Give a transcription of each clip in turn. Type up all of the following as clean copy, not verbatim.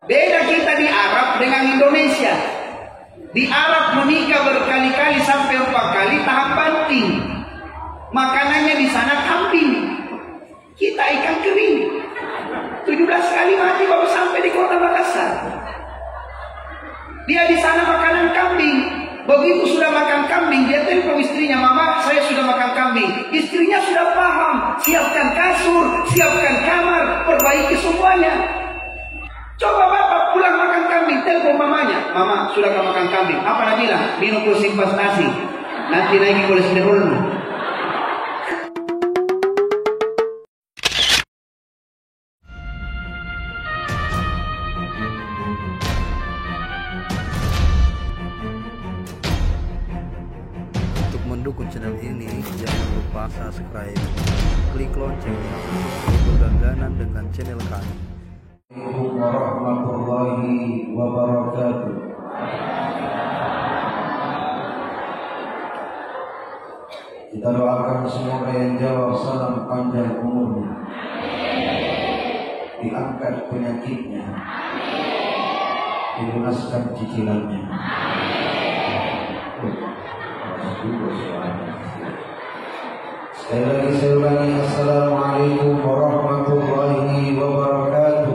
Beda kita di Arab dengan Indonesia. Di Arab menikah berkali-kali sampai 4 kali tahap banting. Makanannya di sana kambing. Kita ikan kering. 17 kali mati baru sampai di kota Makassar. Dia di sana makanan kambing. Begitu sudah makan kambing, dia telepon istrinya, "Mama, saya sudah makan kambing." Istrinya sudah paham, siapkan kasur, siapkan kamar, perbaiki semuanya. Coba bapak pulang makan kambing, telepon mamanya, "Mama, sudah kamu makan kambing?" Apa nak bilang? "Minum simpas nasi, nanti naik kolesterolmu." Mendukung channel ini, jangan lupa subscribe, klik loncengnya untuk berlangganan dengan channel kami. Assalamualaikum warahmatullahi wabarakatuh. Kita doakan semoga yang jawab salam panjang umurnya, diangkat penyakitnya, dilunaskan cicilannya. Sekali lagi saya ulangi, Assalamualaikum warahmatullahi wabarakatuh.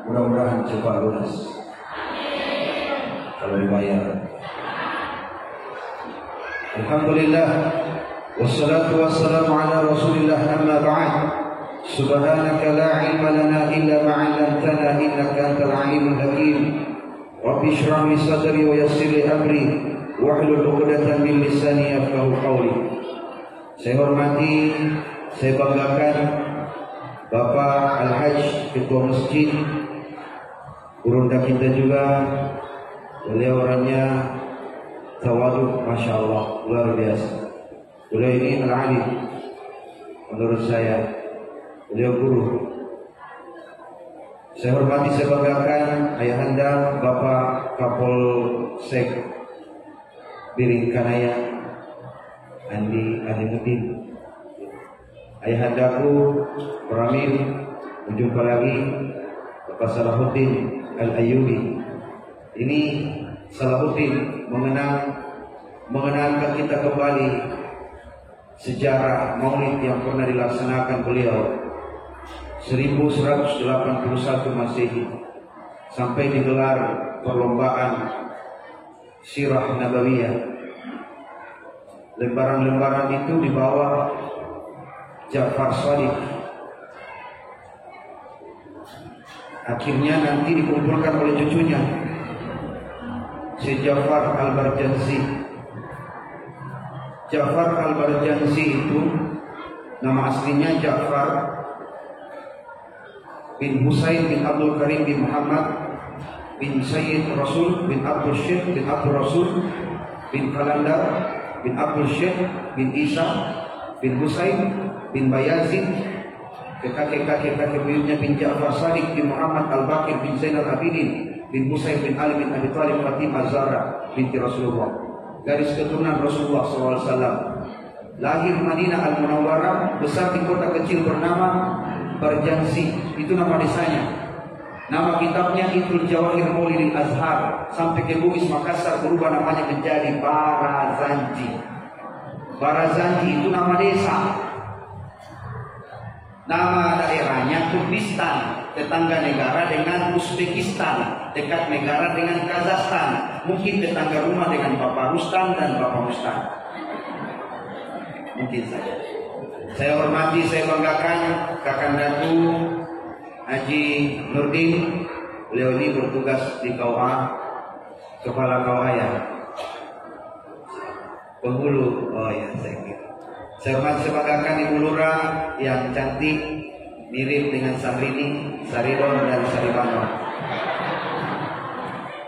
Mudah-mudahan cepat lunas kalau dibayar. Alhamdulillah, wassalatu wassalamu ala Rasulillah, amma ba'd. Subhanaka la ilma lana illa ma 'allamtana innaka antal alimul hakim. Rabbi shrah li sadri wa yassir li amri wahlul 'uqdatam min lisani yafqahu qawli. Saya hormati, saya banggakan Bapak Al-Hajj Ketua Masjid Burunda kita juga. Beliau orangnya tawadhu, Masya Allah, luar biasa. Beliau ini al-alim menurut saya. Beliau guru. Saya hormati, saya banggakan ayahanda Bapak Kapolsek Biringkanaya Andi Mutin. Ayahandaku Ramil, berjumpa lagi Bapak Salahuddin Al-Ayyubi. Ini Salahuddin mengenalkan kita kembali sejarah maulid yang pernah dilaksanakan beliau 1181 Masehi, sampai digelar perlombaan Sirah Nabawiyah. Lembaran-lembaran itu dibawa Ja'far Shadiq. Akhirnya nanti dikumpulkan oleh cucunya, Syekh Ja'far Al-Barjansi. Ja'far Al-Barjansi itu nama aslinya Ja'far bin Husain bin Abdul Karim bin Muhammad bin Sayyid Rasul bin Abdul Syekh bin Abdul Rasul bin Kalandar bin Abdul Syekh bin Isa bin Husain bin Bayazid, kakek buyutnya bin Ja'far Shadiq bin Muhammad Al-Baqir bin Zainal Abidin bin Husain bin Ali bin Abi Thalib Fatimah Zahra binti Rasulullah, garis keturunan Rasulullah SAW. Lahir Madinah Al-Munawwarah, besar di kota kecil bernama Barjansi, itu nama desanya. Nama kitabnya Ithul Jawahir Maulidil Azhar, sampai ke Bugis Makassar berubah namanya menjadi Barazanji. Barazanji itu nama desa. Nama daerahnya Kurdistan, tetangga negara dengan Uzbekistan, dekat negara dengan Kazakhstan, mungkin tetangga rumah dengan Bapak Rustam dan Bapak Mustan. Mungkin saja. Saya hormati, saya banggakan kakandaku Haji Nurdin. Beliau ini bertugas di KUA, Kepala KUA penghulu. Oh ya, saya kira. Saya hormati, saya banggakan Ibu Lurah yang cantik, mirip dengan Sahrini, Saridon dan Saribano.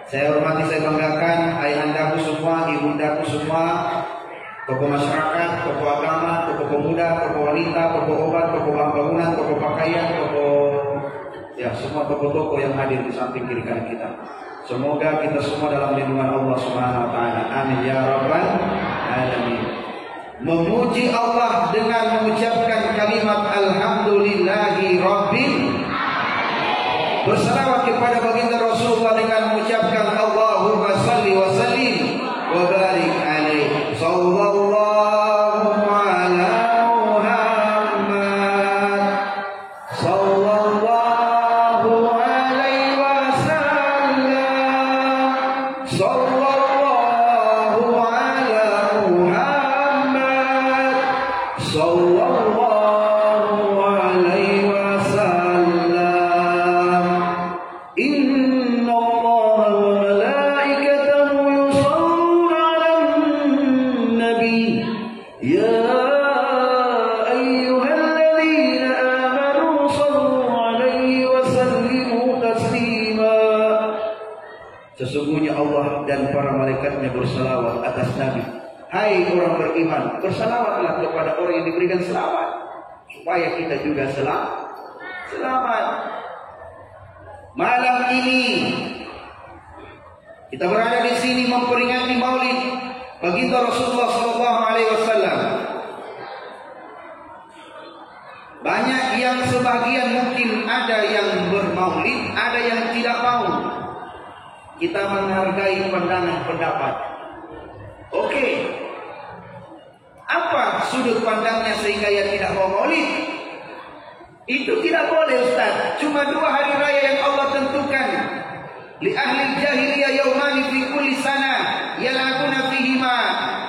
Saya hormati, saya banggakan ayahandaku semua, ibundaku semua, tokoh masyarakat, tokoh agama, tokoh pemuda, tokoh wanita, tokoh obat, tokoh bangunan, tokoh pakaian, ya semua tokoh-tokoh yang hadir di samping kiri kanan kita. Semoga kita semua dalam lindungan Allah Subhanahu wa taala. Amin ya rabbal alamin. Memuji Allah dengan bersalawat kepada baginda Rasulullah dengan mengucapkan Allahumma salli wa sallim wa barik alaihi sallallahu ala Muhammad sallallahu alaihi wasallam sallallahu ala Muhammad sallallahu alaihi wasallam. Inna Allah wa malaikatahu yusalluna 'alan nabi ya ayyuhalladzina amanu sallu 'alaihi wa sallimu taslima. Sesungguhnya Allah dan para malaikatnya bersalawat atas Nabi. Hai orang beriman, bersalawatlah kepada orang yang diberikan selamat, supaya kita juga selamat. Malam ini kita berada di sini memperingati Maulid baginda Rasulullah SAW. Banyak yang sebagian mungkin ada yang bermaulid, ada yang tidak mau. Kita menghargai pandangan pendapat. Oke. Apa sudut pandangnya sehingga ia tidak mau maulid? Itu tidak boleh, Ustaz. Cuma 2 hari raya yang Allah tentukan. Li ahli jahiliyah yaumani fi kulli sana yalaquna fihima.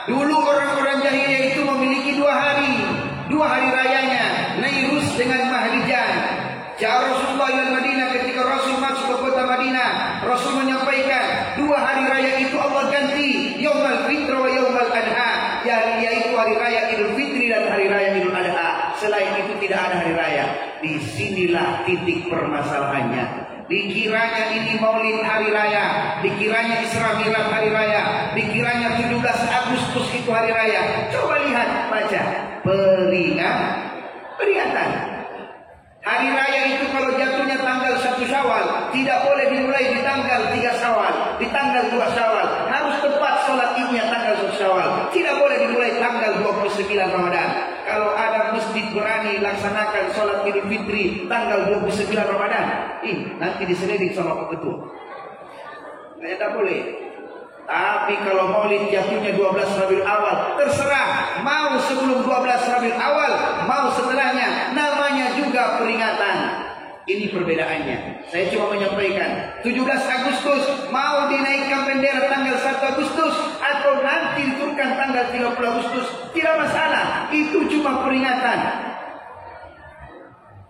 Dulu orang-orang jahiliyah itu memiliki 2 hari. 2 hari rayanya, Nairus dengan Mahlijan. Ja'a Rasulullah ila Madinah, ketika Rasul masuk ke kota Madinah, Rasul menyampaikan 2 hari raya itu Allah ganti, Yaumul Fitr wa Yaumul Adha. Yaitu hari raya Idul Fitri dan hari raya Idul Adha. Selain itu tidak ada hari raya. Disinilah titik permasalahannya. Dikiranya ini Maulid hari raya, dikiranya Isra Mi'raj hari raya, dikiranya 17 Agustus itu hari raya. Coba lihat, baca peringatan. Hari raya itu kalau jatuhnya tanggal 1 Syawal, tidak boleh dimulai di tanggal 3 Syawal, di tanggal 2 Syawal. Harus tepat sholat idnya tanggal 1 Syawal. Tidak boleh dimulai tanggal 29 Ramadan. Kalau ada masjid berani laksanakan sholat Idul Fitri tanggal 29 Ramadan, nanti diselidik sama Pak Ketua. Tidak boleh. Tapi kalau Maulid jatuhnya 12 Rabiul Awal, terserah. Mau sebelum 12 Rabiul Awal, mau setelahnya, namanya juga peringatan. Ini perbedaannya. Saya cuma menyampaikan 17 Agustus mau dinaikkan bendera tanggal 1 Agustus atau nanti diturunkan tanggal 30 Agustus, tidak masalah. Itu cuma peringatan.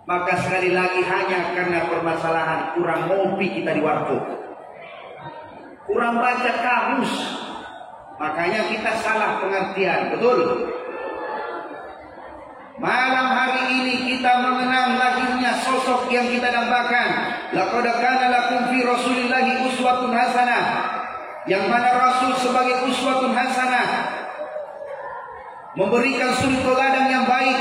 Maka sekali lagi hanya karena permasalahan kurang ngopi kita di warkop, kurang baca kamus, makanya kita salah pengertian. Betul? Malam hari ini kita mengenang lahirnya sosok yang kita dambakan. Laqad kana lakum fi Rasulillahi uswatun hasanah. Yang mana Rasul sebagai uswatun hasanah memberikan suri teladan yang baik.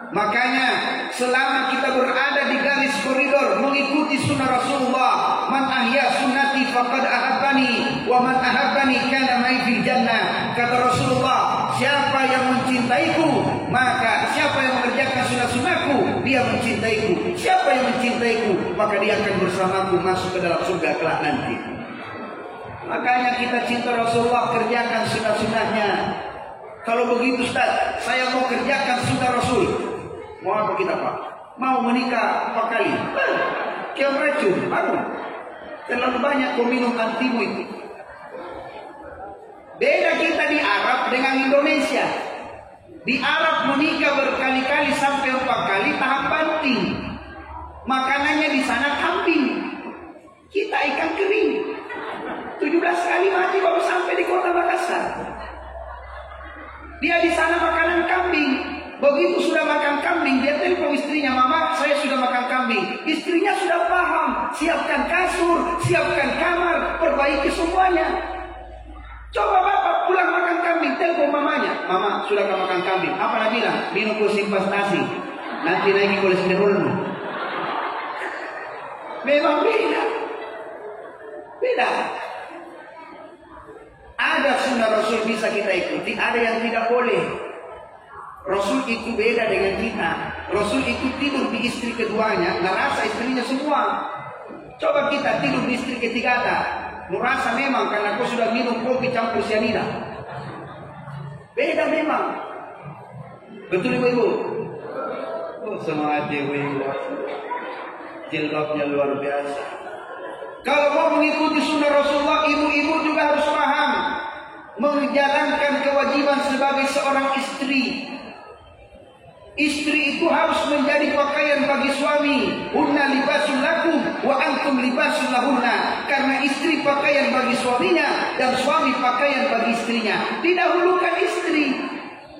Makanya selama kita berada di garis koridor mengikuti sunnah Rasulullah, man ahya sunnati faqad ahabbani wa man ahabbani kana ma'i fil jannah. Kata Rasulullah, siapa yang mencintaiku, maka siapa yang mengerjakan sunnah-sunnahku, dia mencintaiku. Siapa yang mencintaiku, maka dia akan bersamaku masuk ke dalam surga kelak nanti. Makanya kita cinta Rasulullah, kerjakan sunnah-sunnahnya. Kalau begitu Ustaz, saya mau kerjakan sunnah Rasul. Mau apa kita Pak? Mau menikah 4 kali? Kiam racun, bangun. Terlalu banyak kau minum antimu itu. Beda kita di Arab dengan Indonesia. Di Arab menikah berkali-kali sampai 4 kali tahap banting. Makanannya di sana kambing. Kita ikan kering. 17 kali mati baru sampai di kota Makassar. Dia di sana makanan kambing. Begitu sudah makan kambing, dia telepon istrinya, "Mama, saya sudah makan kambing." Istrinya sudah paham, siapkan kasur, siapkan kamar, perbaiki semuanya. Coba bapak pulang makan kambing, telepon mamanya, "Mama, sudah gak makan kambing." Apa nak bilang? "Minum kursi investasi, nanti naik kolesterolmu." Memang beda. Ada sunnah Rasul bisa kita ikuti, ada yang tidak boleh. Rasul itu beda dengan kita. Rasul itu tidur di istri keduanya, ngerasa istrinya semua. Coba kita tidur di istri ketiga, merasa memang karena kau sudah minum kopi campur cyanida. Beda memang. Betul ibu-ibu? Oh, semangat ibu-ibu. Jilbabnya luar biasa. Kalau mau mengikuti sunnah Rasulullah, ibu-ibu juga harus paham menjalankan kewajiban sebagai seorang istri. Istri itu harus menjadi pakaian bagi suami. Hunna libasul lakum wa antum libasul lahunna. Karena istri pakaian bagi suaminya dan suami pakaian bagi istrinya. Didahulukan istri.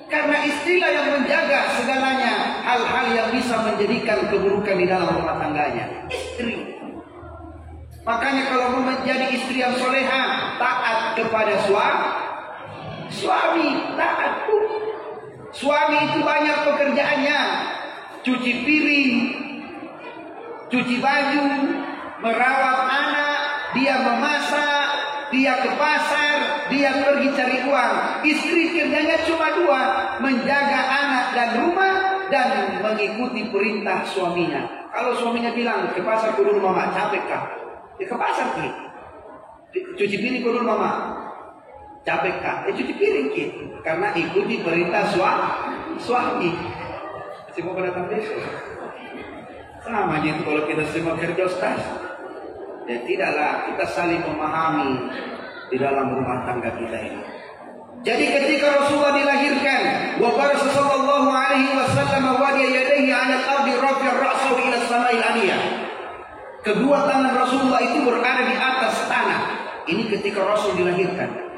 Karena istrilah yang menjaga segalanya, hal-hal yang bisa menjadikan keburukan di dalam rumah tangganya. Istri. Makanya kalau mau menjadi istri yang soleha, taat kepada suami, taat. Suami itu banyak pekerjaannya. Cuci piring, cuci baju, merawat anak, dia memasak, dia ke pasar, dia pergi cari uang. Istri kerjanya cuma dua, menjaga anak dan rumah dan mengikuti perintah suaminya. Kalau suaminya bilang ke pasar dulu mama, capek kah? Ya ke pasar ki. Cuci piring dulu mama, capek kah? Ya cuci piring ki. Karena ikuti perintah suami. Semua pada tampil. Sama aja kalau kita semua kerja Ustaz. Ya tidaklah kita saling memahami di dalam rumah tangga kita ini. Jadi ketika Rasulullah dilahirkan, wa barasa sallallahu alaihi wasallam wa yadayhi 'ala al-ardi rafi'a ra'sahu ila as-sama'il 'aliyah. Kedua tangan Rasulullah itu berada di atas tanah. Ini ketika Rasul dilahirkan.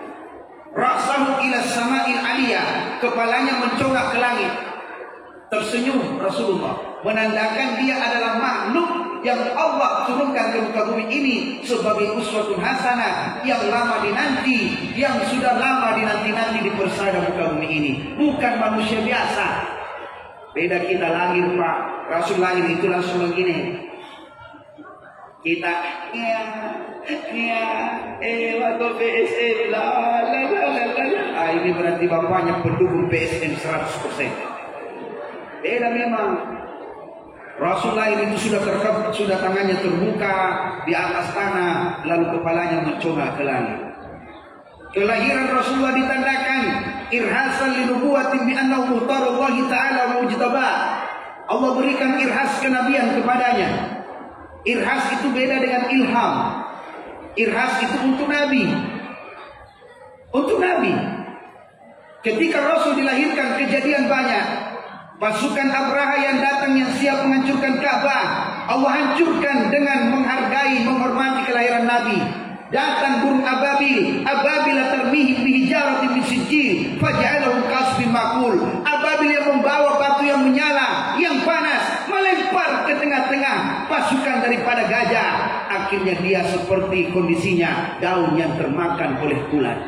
Ra'sahu ila as-sama'il 'aliyah, kepalanya mencongak ke langit. Tersenyum Rasulullah, menandakan dia adalah makhluk yang Allah turunkan ke muka bumi ini sebagai uswatun hasanah yang lama dinanti, yang sudah lama dinanti-nanti dipersada muka bumi ini. Bukan manusia biasa. Beda kita lahir Pak, Rasul lahir itu langsung begini. Kita waktu PSN ini berarti bapaknya pendukung PSN 100%. Beda memang. Rasulullah itu sudah tangannya terbuka di atas tanah, lalu kepalanya mencongak ke langit. Kelahiran Rasulullah ditandakan irhasan linubuwatin bi annahu muhtarullah ta'ala mujtaba. Allah berikan irhas kenabian kepadanya. Irhas itu beda dengan ilham. Irhas itu untuk Nabi. Untuk Nabi. Ketika Rasul dilahirkan kejadian banyak. Pasukan Abraha yang datang yang siap menghancurkan Ka'bah, Allah hancurkan dengan menghargai, menghormati kelahiran Nabi. Datang burung ababil, ababila termihim bihijarati min sijil, faja'alahum kasbin makul. Ababil yang membawa batu yang menyala, yang panas, melempar ke tengah-tengah pasukan daripada gajah. Akhirnya dia seperti kondisinya daun yang termakan oleh ulat.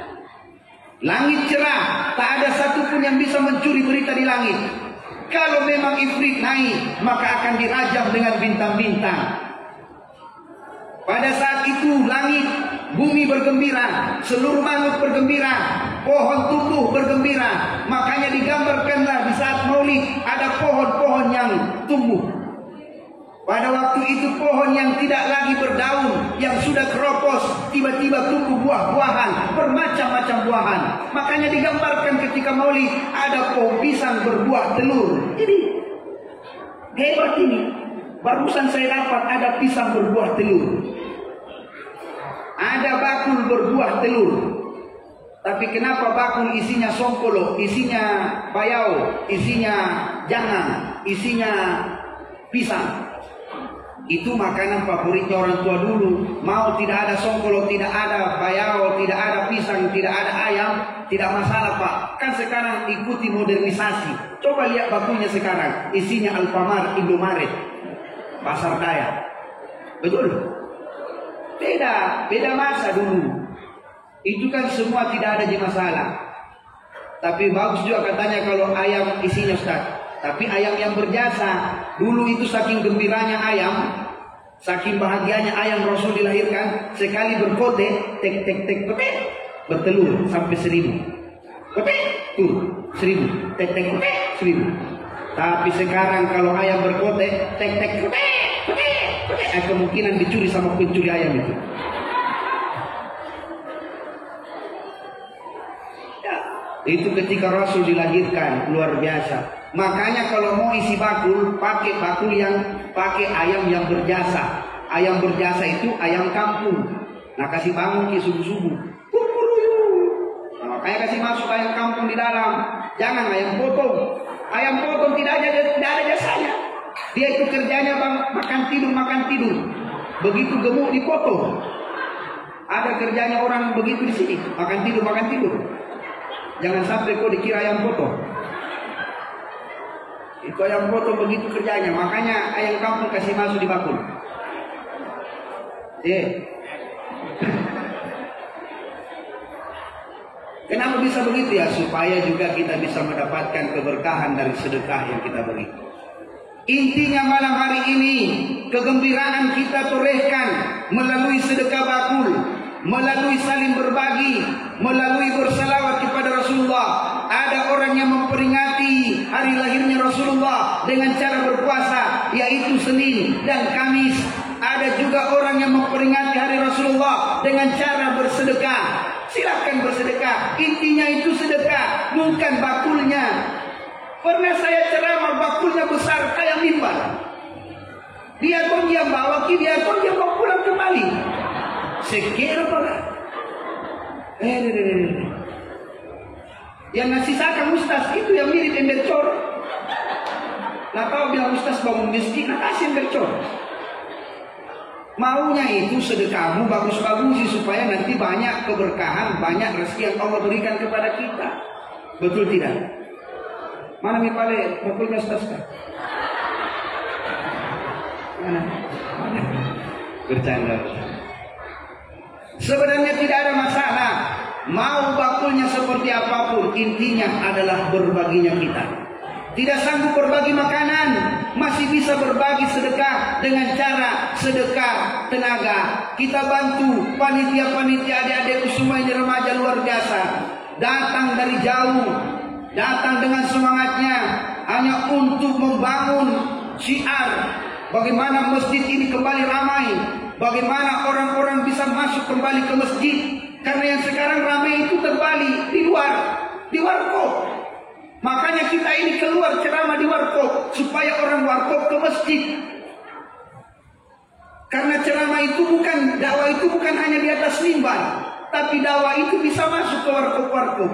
Langit cerah, tak ada satupun yang bisa mencuri berita di langit. Kalau memang ifrit naik, maka akan dirajam dengan bintang-bintang. Pada saat itu langit, bumi bergembira, seluruh makhluk bergembira, pohon tumbuh bergembira. Makanya digambarkanlah di saat Maulid ada pohon-pohon yang tumbuh. Pada waktu itu pohon yang tidak lagi berdaun, yang sudah keropos, tiba-tiba tumbuh buah-buahan, bermacam-macam buahan. Makanya digambarkan ketika Maulid ada pohon pisang berbuah telur. Jadi hebat ini. Barusan saya dapat ada pisang berbuah telur. Ada bakul berbuah telur. Tapi kenapa bakul isinya songkolo, isinya bayau, isinya jangan, isinya pisang? Itu makanan favoritnya orang tua dulu. Mau tidak ada songkolo, tidak ada bayau, tidak ada pisang, tidak ada ayam, tidak masalah Pak. Kan sekarang ikuti modernisasi. Coba lihat bakunya sekarang, isinya Alfamart, Indomaret, Pasar Daya. Betul? Beda masa dulu. Itu kan semua tidak ada di masalah. Tapi bagus juga katanya kalau ayam isinya Ustaz. Tapi ayam yang berjasa. Dulu itu saking gembiranya ayam, saking bahagianya ayam Rasul dilahirkan, sekali berkote, tek tek tek petek, bertelur sampai 1000. Petek, tuh 1000. Tek tek petek, 1000. Tapi sekarang kalau ayam berkote, tek tek petek, petek, kemungkinan dicuri sama pencuri ayam itu. Ya, itu ketika Rasul dilahirkan, luar biasa. Makanya kalau mau isi bakul, pakai bakul yang pakai ayam yang berjasa. Ayam berjasa itu ayam kampung. Nah, kasih bangun ke subuh-subuh. Nah, makanya kasih masuk ayam kampung di dalam. Jangan ayam potong. Ayam potong tidak ada jasanya. Dia itu kerjanya makan tidur. Begitu gemuk dipotong. Ada kerjanya orang begitu di sini, makan tidur. Jangan sampai kau dikira ayam potong. Itu ayam potong begitu kerjanya. Makanya ayam kampung kasih masuk di bakul. Kenapa bisa begitu ya? Supaya juga kita bisa mendapatkan keberkahan dari sedekah yang kita beri. Intinya malam hari ini kegembiraan kita torehkan melalui sedekah bakul, melalui saling berbagi, melalui bersalawat kepada Rasulullah. Ada orang yang memperingati hari lahirnya Rasulullah dengan cara berpuasa, yaitu Senin dan Kamis. Ada juga orang yang memperingati hari Rasulullah dengan cara bersedekah. Silakan bersedekah. Intinya itu sedekah, bukan bakulnya. Pernah saya ceramah, bakulnya besar kayak mimbar. Dia pun yang bawa, dia pun yang bawa pulang kembali. Sekira apa? Yang ngasih sakan ustaz itu yang mirip ember cor. Nah, kau bilang ustaz bangun miskin, nah kasih ember cor. Maunya itu sedekahmu bagus-bagus supaya nanti banyak keberkahan, banyak rezeki yang Allah berikan kepada kita. Betul tidak? Mana mipale bakulnya ustaz? Mana? Bercanda. Sebenarnya tidak ada masalah. Mau bakulnya seperti apapun, intinya adalah berbaginya kita. Tidak sanggup berbagi makanan, masih bisa berbagi sedekah dengan cara sedekah tenaga. Kita bantu panitia-panitia adik-adikku semua ini remaja luar biasa. Datang dari jauh, datang dengan semangatnya hanya untuk membangun syiar. Bagaimana masjid ini kembali ramai, bagaimana orang-orang bisa masuk kembali ke masjid. Karena yang sekarang ramai itu terbalik di warkop. Makanya kita ini keluar ceramah di warkop supaya orang warkop ke masjid. Karena ceramah itu bukan, dakwah itu bukan hanya di atas mimbar, tapi dakwah itu bisa masuk ke warkop-warkop.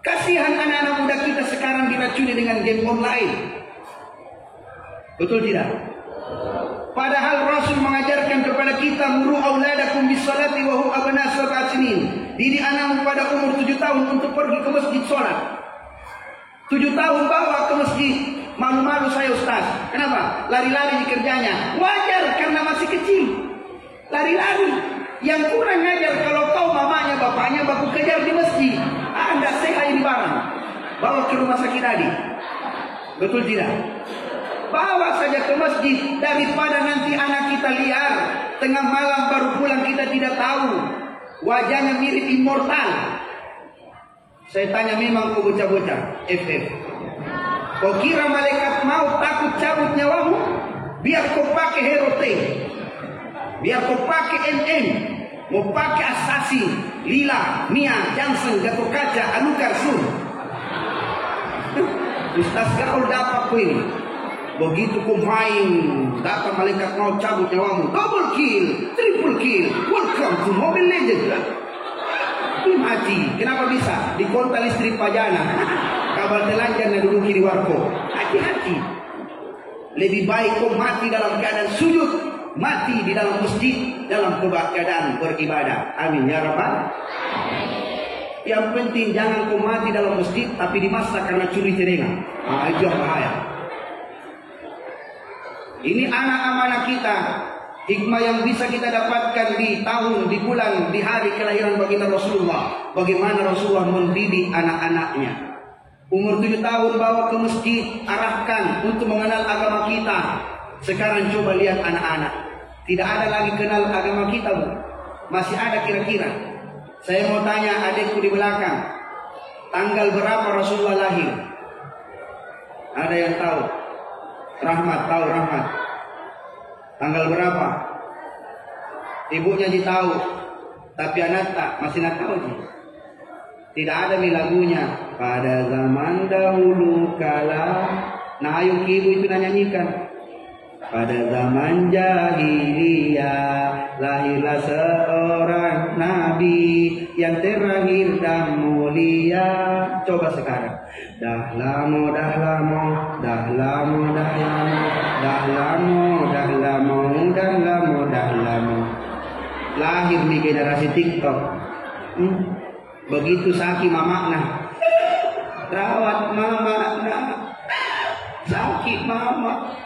Kasihan anak-anak muda kita sekarang diracuni dengan game online. Betul tidak? Padahal Rasul mengajarkan kepada kita, muru auladakum bisolati wa hum abna sab'at sinin. Didik anakmu pada umur 7 tahun untuk pergi ke masjid sholat. 7 tahun bawa ke masjid. Malu-malu saya ustaz. Kenapa? Lari-lari di kerjanya. Wajar karena masih kecil. Lari-lari. Yang kurang ngajar kalau kau mamanya bapaknya baku kejar di masjid. Anda sehat di barang. Bawa ke rumah sakit tadi. Betul tidak? Bawa saja ke masjid daripada nanti anak kita liar. Tengah malam baru pulang kita tidak tahu. Wajahnya mirip immortal. Saya tanya memang kau bocah-bocah FF. Kau kira malaikat maut takut cabut nyawamu? Biar kau pakai Hero T, biar kau pakai MM, mau pakai Assassin, Lila, Mia, Johnson, Gatot Kaca, Anukar, Sur. Ustaz kau dapat kau ini. Begitu kau main, dapat malaikat maut cabut nyawamu. Double kill, triple kill. Welcome to Mobile Legends. Mati. Kenapa bisa? Di konta listrik pajana. Kabel telanjang dan duduki di warkop. Hati-hati. Lebih baik kau mati dalam keadaan sujud, mati di dalam masjid dalam keadaan beribadah. Amin ya rabbal. Yang penting jangan kau mati dalam masjid tapi dimasak karena curi celengan. Nah, itu yang bahaya. Ini anak amanah kita. Hikmah yang bisa kita dapatkan di tahun, di bulan, di hari kelahiran baginda Rasulullah. Bagaimana Rasulullah mendidik anak-anaknya. Umur 7 tahun bawa ke masjid, arahkan untuk mengenal agama kita. Sekarang coba lihat anak-anak. Tidak ada lagi kenal agama kita, Bu. Masih ada kira-kira. Saya mau tanya adikku di belakang. Tanggal berapa Rasulullah lahir? Ada yang tahu? Rahmat, tahu Rahmat? Tanggal berapa? Ibunya tahu, tapi anak tak masih nak tahu sih. Tidak ada nih lagunya. Pada zaman dahulu kala. Nah ayo ibu itu nyanyikan. Pada zaman jahiliyah lahirlah seorang nabi yang terakhir dan mulia. Coba sekarang. Dah lama lahir di generasi TikTok. Begitu sakit mamakna, rawat mama nak, sakit mama,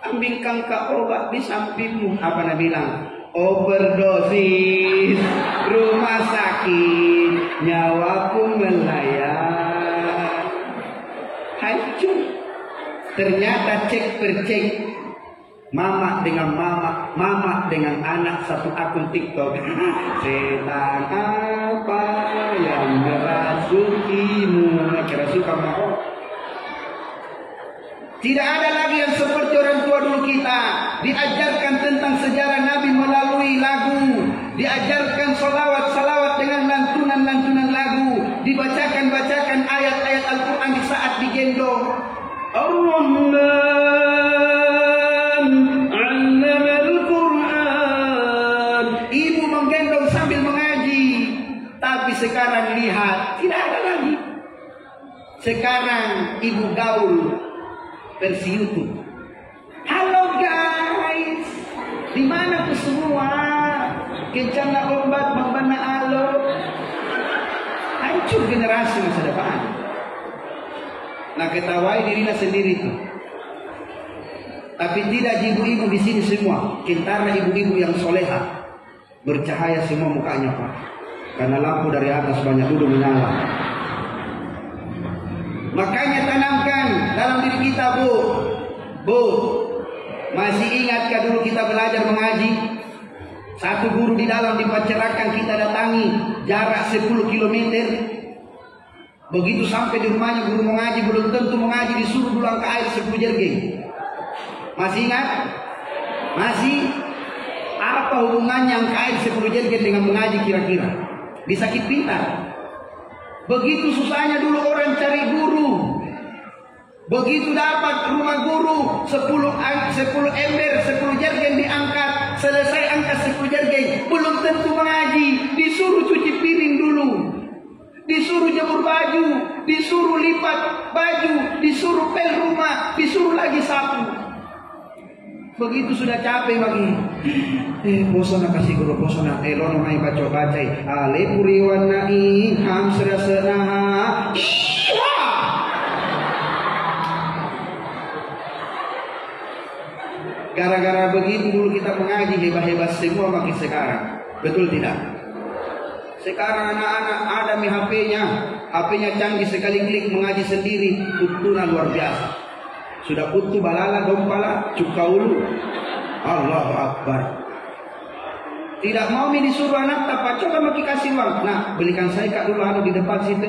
ambilkan ke obat di sampingmu. Apa nak bilang? Overdosis, rumah sakit, nyawaku melayang, hancur. Ternyata cek per cek, mama dengan mama dengan anak satu akun TikTok. Setan apa yang merasukimu? Kira suka mau? Tidak ada lagi yang seperti orang tua dulu kita. Diajarkan tentang sejarah Nabi melalui lagu. Diajarkan salawat dengan lantunan lagu. Dibacakan ayat-ayat Al-Quran di saat digendong. Ar-Rahman sekarang lihat, tidak ada lagi. Sekarang ibu gaul versi YouTube. Halo guys, di mana tuh semua? Kencana obat membana alo. Hancur generasi masa depan. Nah ketawai dirinya sendiri tuh. Tapi tidak ibu-ibu di sini semua. Kentara ibu-ibu yang soleha, bercahaya semua mukanya pak. Karena lampu dari atas banyak duduk menyala. Makanya tanamkan dalam diri kita, Bu. Masih ingatkah dulu kita belajar mengaji? Satu guru di dalam dipacerakan kita datangi jarak 10 km. Begitu sampai di rumahnya guru mengaji belum tentu mengaji, disuruh pulang ke air 10 jergen. Masih ingat? Masih? Apa hubungannya angka air 10 jergen dengan mengaji kira-kira? Disakit pintar. Begitu susahnya dulu orang cari guru. Begitu dapat rumah guru 10 ember 10 jergen diangkat. Selesai angkat 10 jergen, belum tentu mengaji. Disuruh cuci piring dulu, disuruh jemur baju, disuruh lipat baju, disuruh pel rumah, disuruh lagi sapu. Begitu sudah capek bagi posona kasih guru posona lono mai baca-bacai ale puriwan nai ham serasana. Gara-gara begitu dulu kita mengaji hebat-hebat semua makin sekarang. Betul tidak? Sekarang anak-anak ada mi HP-nya canggih sekali klik mengaji sendiri, putunan luar biasa. Sudah putu balala gompala cukaulu. Allahu Akbar. Tidak mau disuruh anak tak coba mau kasih uang. Nah, belikan saya kak dulu anu di depan situ.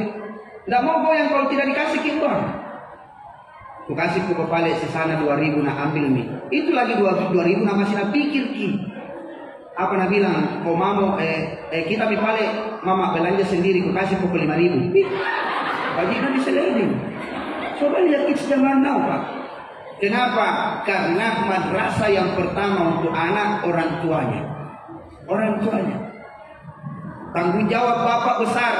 Tidak mau goyang kalau tidak dikasih uang. Ku kasih ku kepala si sana 2000 nak ambil nih. Itu lagi 2000 nak masih nak pikir ki. Apa nak bilang? Oh mama kita pipale mama belanja sendiri ku kasih ku 5000. Bagi itu diselidiki. Coba lihat kids zaman now pak. Kenapa? Karena madrasah yang pertama untuk anak orang tuanya. Orang tuanya. Tanggung jawab bapak besar.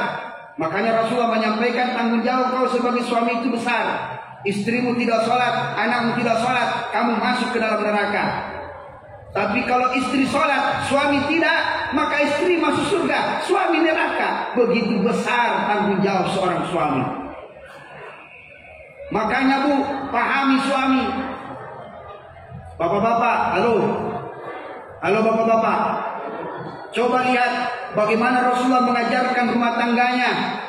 Makanya Rasulullah menyampaikan tanggung jawab kau sebagai suami itu besar. Istrimu tidak sholat, anakmu tidak sholat, kamu masuk ke dalam neraka. Tapi kalau istri sholat, suami tidak, maka istri masuk surga, suami neraka. Begitu besar tanggung jawab seorang suami. Makanya Bu, pahami suami. Bapak-bapak, halo bapak-bapak. Coba lihat bagaimana Rasulullah mengajarkan rumah tangganya.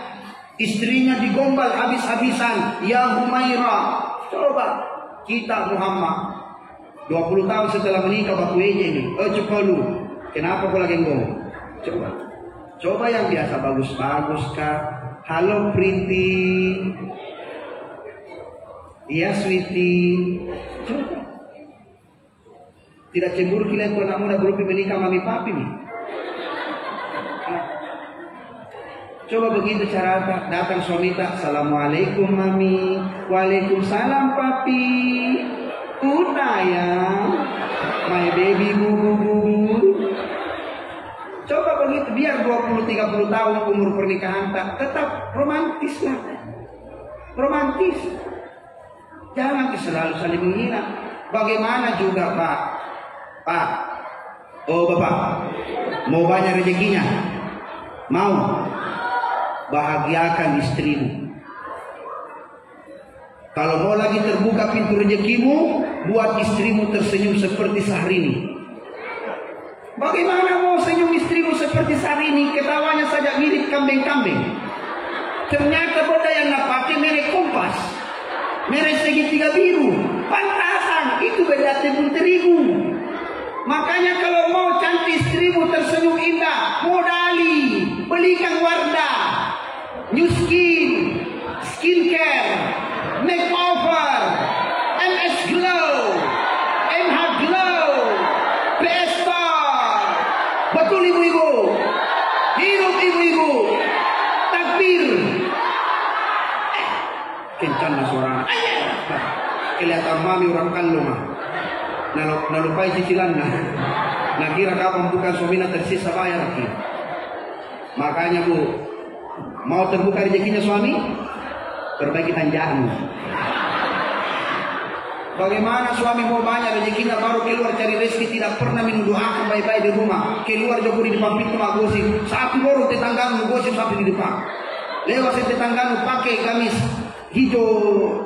Istrinya digombal habis-habisan. Ya Humairah. Coba kita Muhammad 20 tahun setelah menikah baku aja ini. Coba lu. Kenapa kau lagi ngomong? Coba yang biasa bagus-bagus kak. Halo pretty. Iya sweetie. Coba. Tidak cemburu kalian tuh anak muda belum menikah mami papi nih. Coba begitu cara datang suami tak, assalamualaikum mami, waalaikumsalam papi, udah ya, my baby bu. Coba begitu biar 20-30 tahun umur pernikahan tak tetap romantis lah, romantis. Jangan selalu saling menghina. Bagaimana juga Pak, oh bapak, mau banyak rezekinya, mau. Bahagiakan istrimu. Kalau mau lagi terbuka pintu rezekimu, buat istrimu tersenyum seperti Syahrini. Bagaimana mau senyum istrimu seperti Syahrini? Ketawanya saja mirip kambing-kambing. Ternyata benda yang pakai merek Kompas, merek segitiga biru, pantasan itu beda tepung terigu. Makanya kalau mau cantik istrimu tersenyum indah, modali, belikan Wardah, New Skin, Skincare, Makeover, MS Glow, MH Glow, PS Store. Betul ibu-ibu, hidup ibu-ibu, takbir. Kencana suara. Kelihatan mami orang kandung mah. Nalupai cicilan nah. Nakira kapan bukan suaminya tersisa bayar lagi. Makanya bu, mau terbuka rezekinya suami, perbaiki tanjakan. Bagaimana suami mau banyak rezekinya baru keluar cari rezeki, tidak pernah mendoakan baik-baik di rumah. Keluar jauh di depan pintu mak gosip. Satu baru tetanggamu gosip sampai di depan. Lewat tetanggamu pakai gamis hijau,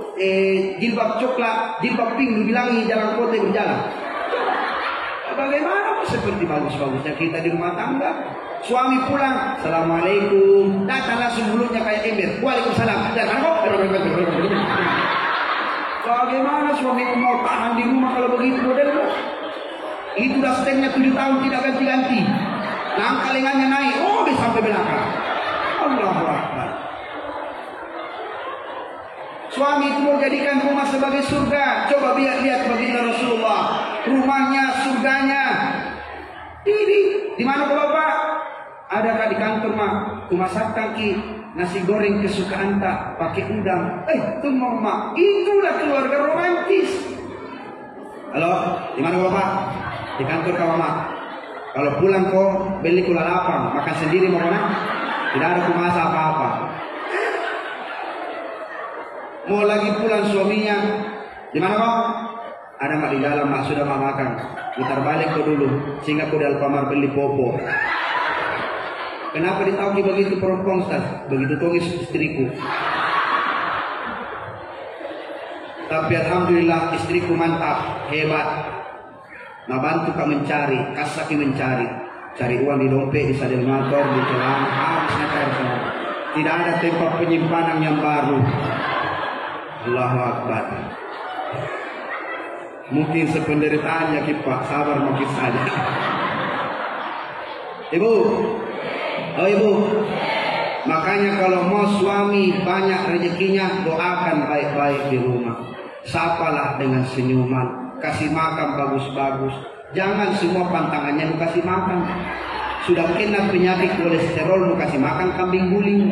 jilbab coklat, jilbab pink, dibilangi jalan kota berjalan. Bagaimana seperti bagus-bagusnya kita di rumah tangga. Suami pulang, assalamualaikum, datang langsung mulutnya kayak ember, waalaikumsalam. Dan bagaimana suami mau tahan di rumah kalau begitu modelnya? Itu dah setengahnya 7 tahun tidak ganti-ganti. Langkah lengannya naik, oh sampai belakang. Allahu Akbar. Suami itu mau jadikan rumah sebagai surga. Coba lihat baginda Rasulullah, rumahnya, surganya. Di mana Bapak? Adakah di kantor mah? Kumasakkan ki nasi goreng kesukaan tak pakai udang. Tunggu mak, itulah keluarga romantis. Halo, di mana Bapak? Di kantor kau mak. Kalau pulang kau beli kula lapang, makan sendiri mau mana? Tidak ada kumasak apa-apa. Mau lagi pulang suaminya, di mana kau? Ada mak di dalam mak sudah mak makan. Putar balik kau dulu, sehingga kau di Alfamart beli popo. Kenapa ditauki begitu perempuan Ustaz? Begitu tongis istriku. Tapi alhamdulillah istriku mantap, hebat. Nabantu kau mencari, kasaki mencari. Cari uang di dompet, di sadel motor, di celana, habis cari semua. Tidak ada tempat penyimpanan yang baru. Allahu Akbar. Mungkin sependeritaannya kita sabar mungkin saja. Ibu, oh ibu, makanya kalau mau suami banyak rezekinya, doakan baik-baik di rumah. Sapalah dengan senyuman, kasih makan bagus-bagus. Jangan semua pantangannya lu kasih makan. Sudah kena penyakit kolesterol, lu kasih makan kambing guling.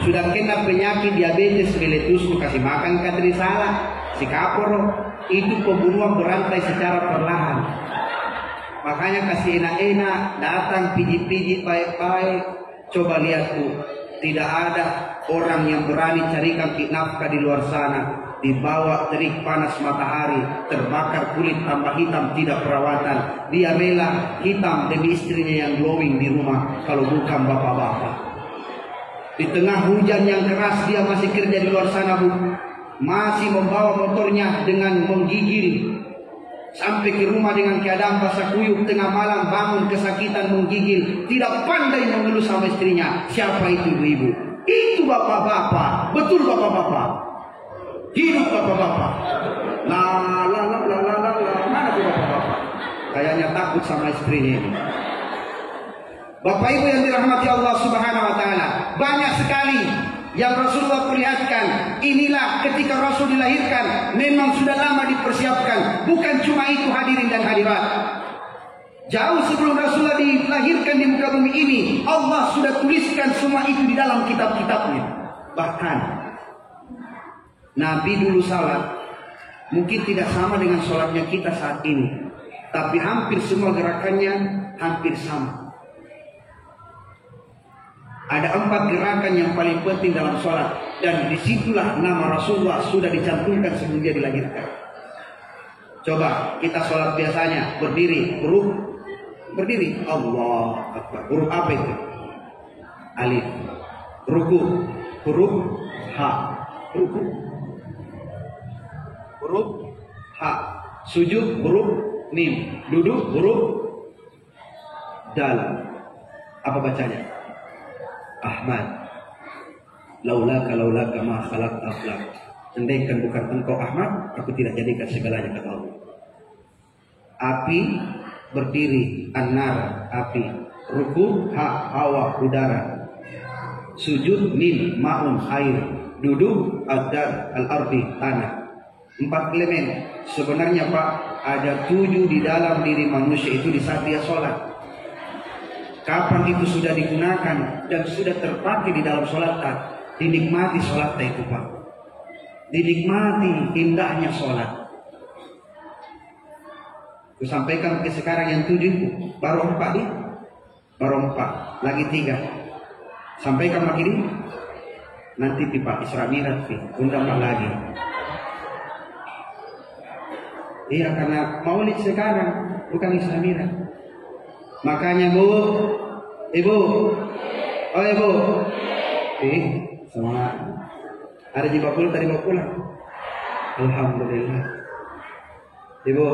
Sudah kena penyakit diabetes meletus, lu kasih makan katrisala, si kapor. Itu pembunuhan berantai secara perlahan. Makanya kasih enak-enak, datang pijit-pijit baik-baik. Coba lihat tuh, tidak ada orang yang berani carikan nafkah di luar sana. Dibawa terik panas matahari, terbakar kulit tambah hitam, tidak perawatan. Dia rela hitam demi istrinya yang glowing di rumah, kalau bukan bapak-bapak. Di tengah hujan yang keras dia masih kerja di luar sana bu. Masih membawa motornya dengan menggigil. Sampai ke rumah dengan keadaan basah kuyup, tengah malam bangun kesakitan menggigil. Tidak pandai mengeluh sama istrinya. Siapa itu ibu-ibu? Itu bapak-bapak. Betul bapak-bapak. Hidup bapak-bapak. Mana tuh bapak-bapak? Kayaknya takut sama istrinya ini. Bapak ibu yang dirahmati Allah Subhanahu wa taala, banyak sekali yang Rasulullah perlihatkan. Inilah ketika Rasul dilahirkan, memang sudah lama dipersiapkan. Bukan cuma itu hadirin dan hadirat. Jauh sebelum Rasulullah dilahirkan di muka bumi ini, Allah sudah tuliskan semua itu di dalam kitab-kitabnya. Bahkan Nabi dulu salat, mungkin tidak sama dengan sholatnya kita saat ini, tapi hampir semua gerakannya hampir sama. Ada 4 gerakan yang paling penting dalam sholat, dan disitulah nama Rasulullah sudah dicantumkan sebelum dia dilahirkan. Coba kita sholat biasanya berdiri, huruf berdiri, Allah Akbar. Huruf apa itu? Alif. Ruku, huruf H. Ruku, huruf H. Sujud, huruf Mim. Duduk, huruf Dal. Apa bacanya? Ahmad. Laulaka ma khalaq aflak. Andaikan bukan engkau Ahmad, aku tidak jadikan segalanya, kata Allah. Api berdiri, an-nar, api. Ruku, ha, hawa, udara. Sujud, min, ma'un, air. Duduk, ad-dar, al-ardi, tanah. 4 elemen. Sebenarnya Pak, ada 7 di dalam diri manusia itu di saat dia sholat. Kapan itu sudah digunakan dan sudah terpakai di dalam sholat, dinikmati sholat itu Pak. Dinikmati indahnya sholat. Aku sampaikan ke sekarang yang 7 itu baru 4 nih, baru 4, lagi 3. Sampaikan lagi nih, nanti Pak Isra Mi'raj undang Pak lagi. Iya, karena maulid sekarang bukan Isra Mi'raj. Makanya Bu, Ibu, oh Ibu, semangat. Ada di Bapul tadi mau pulang. Alhamdulillah. Ibu,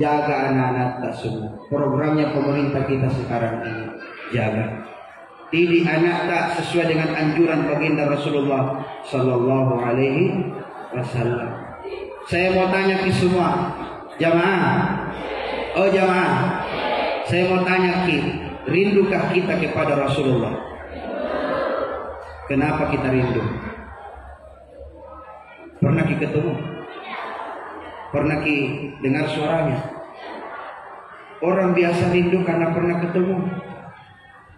jaga anak-anak tak semua. Programnya pemerintah kita sekarang ini jaga. Didik anak tak sesuai dengan anjuran baginda Rasulullah Sallallahu Alaihi Wasallam. Saya mau tanya ke semua jamaah. Oh jamaah, saya mau tanya Ki, rindukah kita kepada Rasulullah? Kenapa kita rindu? Pernah Ki ketemu? Pernah Ki dengar suaranya? Orang biasa rindu karena pernah ketemu.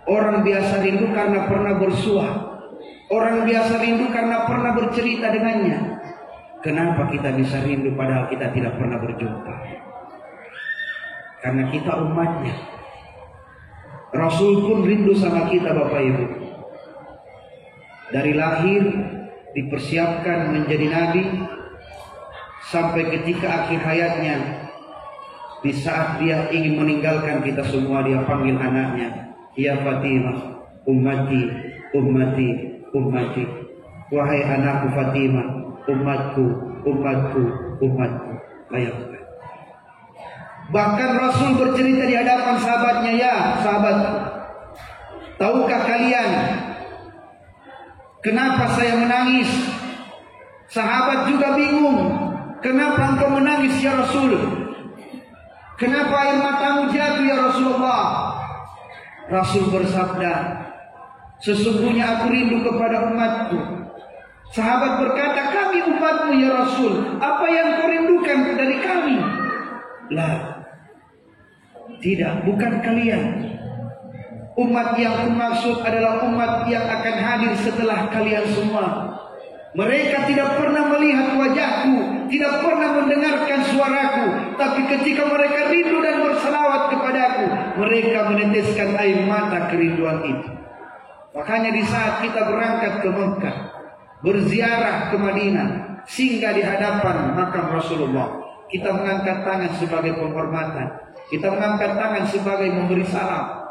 Orang biasa rindu karena pernah bersua. Orang biasa rindu karena pernah bercerita dengannya. Kenapa kita bisa rindu padahal kita tidak pernah berjumpa? Karena kita umatnya. Rasul pun rindu sama kita Bapak Ibu. Dari lahir dipersiapkan menjadi nabi, sampai ketika akhir hayatnya, di saat dia ingin meninggalkan kita semua, dia panggil anaknya, ya Fatimah, ummati, ummati, ummati. Wahai anakku Fatimah, umatku, umatku, umatku. Bayangkan. Bahkan Rasul bercerita di hadapan sahabatnya, ya sahabat, tahukah kalian kenapa saya menangis? Sahabat juga bingung. Kenapa engkau menangis ya Rasul? Kenapa air matamu jatuh ya Rasulullah? Rasul bersabda, sesungguhnya aku rindu kepada umatku. Sahabat berkata, kami umatmu ya Rasul, apa yang kau rindukan dari kami? Lah, tidak, bukan kalian. Umat yang kumaksud adalah umat yang akan hadir setelah kalian semua. Mereka tidak pernah melihat wajahku, tidak pernah mendengarkan suaraku, tapi ketika mereka rindu dan berselawat kepadaku, mereka meneteskan air mata kerinduan itu. Makanya di saat kita berangkat ke Mekah, berziarah ke Madinah, singgah di hadapan makam Rasulullah, kita mengangkat tangan sebagai penghormatan. Kita mengangkat tangan sebagai memberi salam.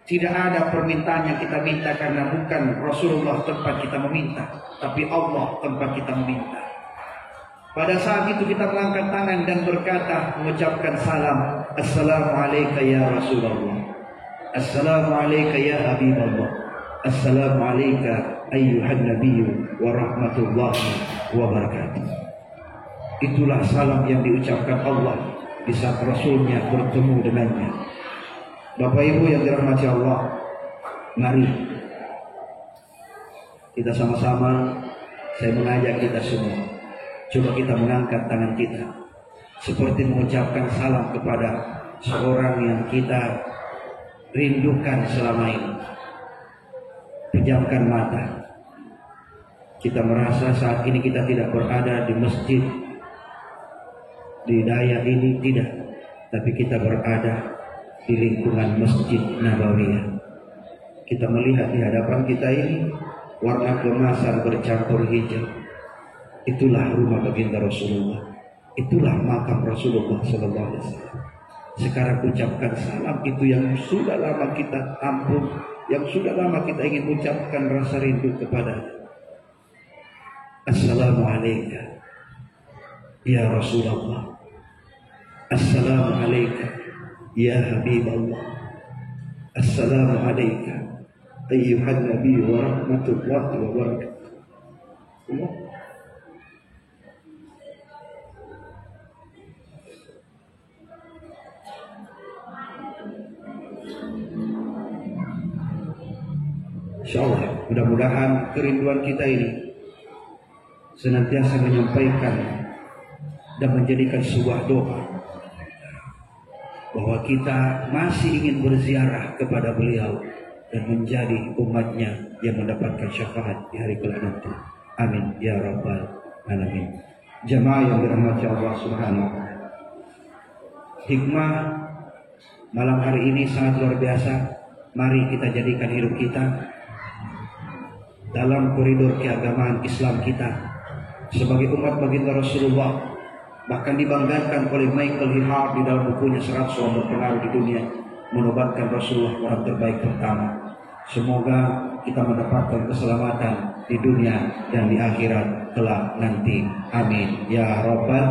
Tidak ada permintaan yang kita minta, karena bukan Rasulullah tempat kita meminta, tapi Allah tempat kita meminta. Pada saat itu kita mengangkat tangan dan berkata, mengucapkan salam, Assalamualaikum ya Rasulullah, Assalamualaikum ya Habibullah, Assalamualaikum ayyuhan nabiyyu wa rahmatullahi wa barakatuh. Itulah salam yang diucapkan Allah di saat Rasulnya bertemu dengannya. Bapak Ibu yang dirahmati Allah, mari Kita sama-sama, saya mengajak kita semua, coba kita mengangkat tangan kita seperti mengucapkan salam kepada seorang yang kita rindukan selama ini. Pejamkan mata. Kita merasa saat ini kita tidak berada di masjid di daya ini, tidak, tapi kita berada di lingkungan Masjid Nabawiyah. Kita melihat di hadapan kita ini warna keemasan bercampur hijau. Itulah rumah baginda Rasulullah. Itulah makam Rasulullah SAW. Sekarang ucapkan salam itu yang sudah lama kita tampung, yang sudah lama kita ingin ucapkan rasa rindu kepada. Assalamualaikum ya Rasulullah. Assalamualaikum ya Habiballah. Assalamualaikum ayyuhan Nabi wa rahmatullahi wa barakatuh. InsyaAllah mudah-mudahan kerinduan kita ini senantiasa menyampaikan dan menjadikan sebuah doa bahwa kita masih ingin berziarah kepada beliau dan menjadi umatnya yang mendapatkan syafaat di hari kelak nanti. Amin ya rabbal alamin. Jamaah yang dirahmati Allah Subhanahu wa taala. Hikmah malam hari ini sangat luar biasa. Mari kita jadikan hidup kita dalam koridor keagamaan Islam kita sebagai umat baginda Rasulullah. Bahkan dibanggakan oleh Michael Hihar di dalam bukunya 100 orang berpengaruh di dunia, menobatkan Rasulullah orang terbaik pertama. Semoga kita mendapatkan keselamatan di dunia dan di akhirat kelak nanti. Amin ya rabbal.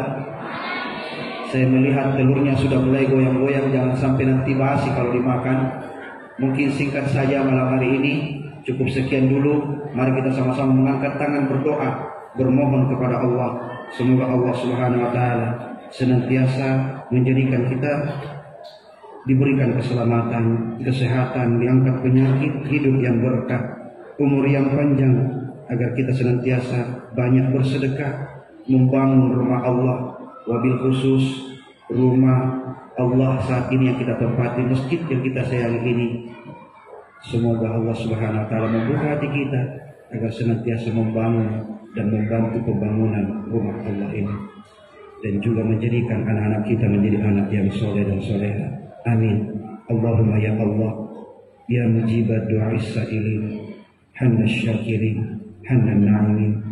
Saya melihat telurnya sudah mulai goyang-goyang, jangan sampai nanti basi kalau dimakan. Mungkin singkat saja malam hari ini. Cukup sekian dulu. Mari kita sama-sama mengangkat tangan berdoa, bermohon kepada Allah. Semoga Allah Subhanahu wa taala senantiasa menjadikan kita diberikan keselamatan, kesehatan, diangkat penyakit, hidup yang berkah, umur yang panjang, agar kita senantiasa banyak bersedekah, membangun rumah Allah, wabil khusus rumah Allah saat ini yang kita tempati, masjid yang kita sayangi ini. Semoga Allah Subhanahu wa taala membuka hati kita agar senantiasa membangun dan membantu pembangunan rumah Allah ini, dan juga menjadikan anak-anak kita menjadi anak yang soleh dan soleha. Amin. Allahumma ya Allah, ya mujibad du'ais sa'ilin, hanna syakirin, hanna na'imin,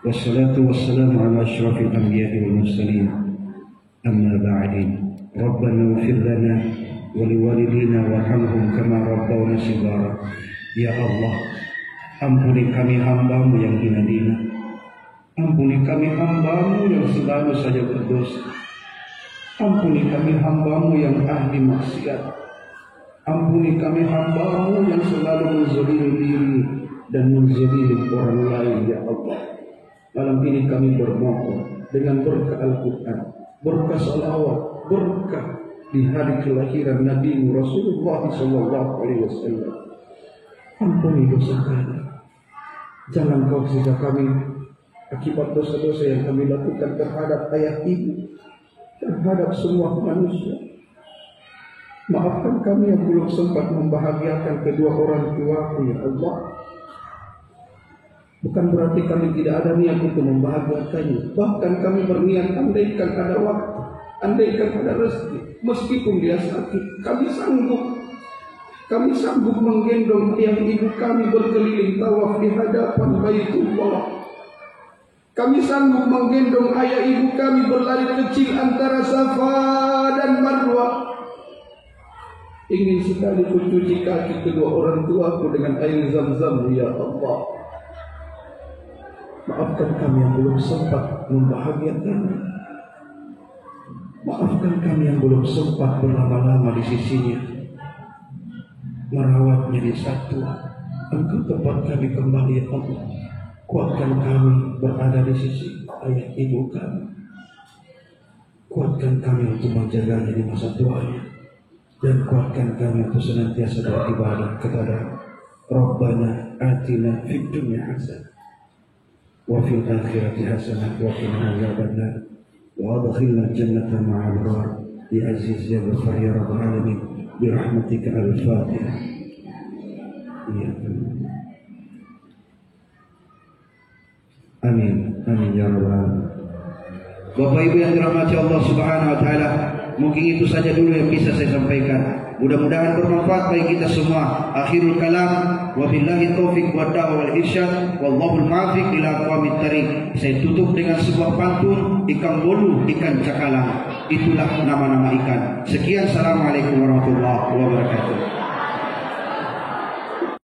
wassalatu wassalamu ala asyrafil anbiya'i wal mursalin, amma ba'din. Rabbana ighfir lana wa liwalidina warhamhum kama rabbawna shighara. Ya Allah, ampuni kami hamba-Mu yang hina-hina. Ampuni kami hamba-Mu yang selalu saja berdosa. Ampuni kami hamba-Mu yang ahli maksiat. Ampuni kami hamba-Mu yang selalu menzalimi diri dan menzalimi orang lain, ya Allah. Malam ini kami bermohon dengan berkah Al-Quran, berkah salawat, berkah di hari kelahiran Nabi Rasulullah SAW. Ampuni dosa kami. Jangan Kau siksa kami akibat dosa-dosa yang kami lakukan terhadap ayah ibu, terhadap semua manusia. Maafkan kami yang belum sempat membahagiakan kedua orang tuaku, ya Allah. Bukan berarti kami tidak ada niat untuk membahagiakannya. Bahkan kami berniat, andaikan ada waktu, andaikan ada rezeki, meskipun dia sakit, kami sanggup menggendong ayah ibu kami berkeliling tawaf di hadapan Baitullah. Kami sanggup menggendong ayah ibu kami berlari kecil antara Safa dan Marwah. Ingin sekali mencuci kaki kedua orang tuaku dengan air Zam-Zam, ya Allah. Maafkan kami yang belum sempat membahagiakan. Maafkan kami yang belum sempat berlama-lama di sisinya, merawatnya di satu. Engkau tempat kami kembali, ya Allah. Kuatkan kami berada di sisi ayah ibu kami. Kuatkan kami untuk menjaganya di masa tuanya, dan kuatkan kami untuk senantiasa beribadah kepada Rabbana آتنا في الدنيا حسنة وفي الآخرة حسنة وقنا عذاب النار وأدخلنا الجنة مع الأبرار يا عزيز يا غفار يا رب العالمين برحمتك. الفاتحة. Amin, amin ya rabbal. Bapak Ibu yang dirahmati Allah Subhanahu wa taala, mungkin itu saja dulu yang bisa saya sampaikan. Mudah-mudahan bermanfaat bagi kita semua. Akhirul kalam, wabillahi taufiq wa da'wa wal irsyad, wallahul muwaffiq ila aqwamit thariq. Saya tutup dengan sebuah pantun ikan bolu, ikan cakalang. Itulah nama-nama ikan. Sekian, assalamualaikum warahmatullahi wabarakatuh.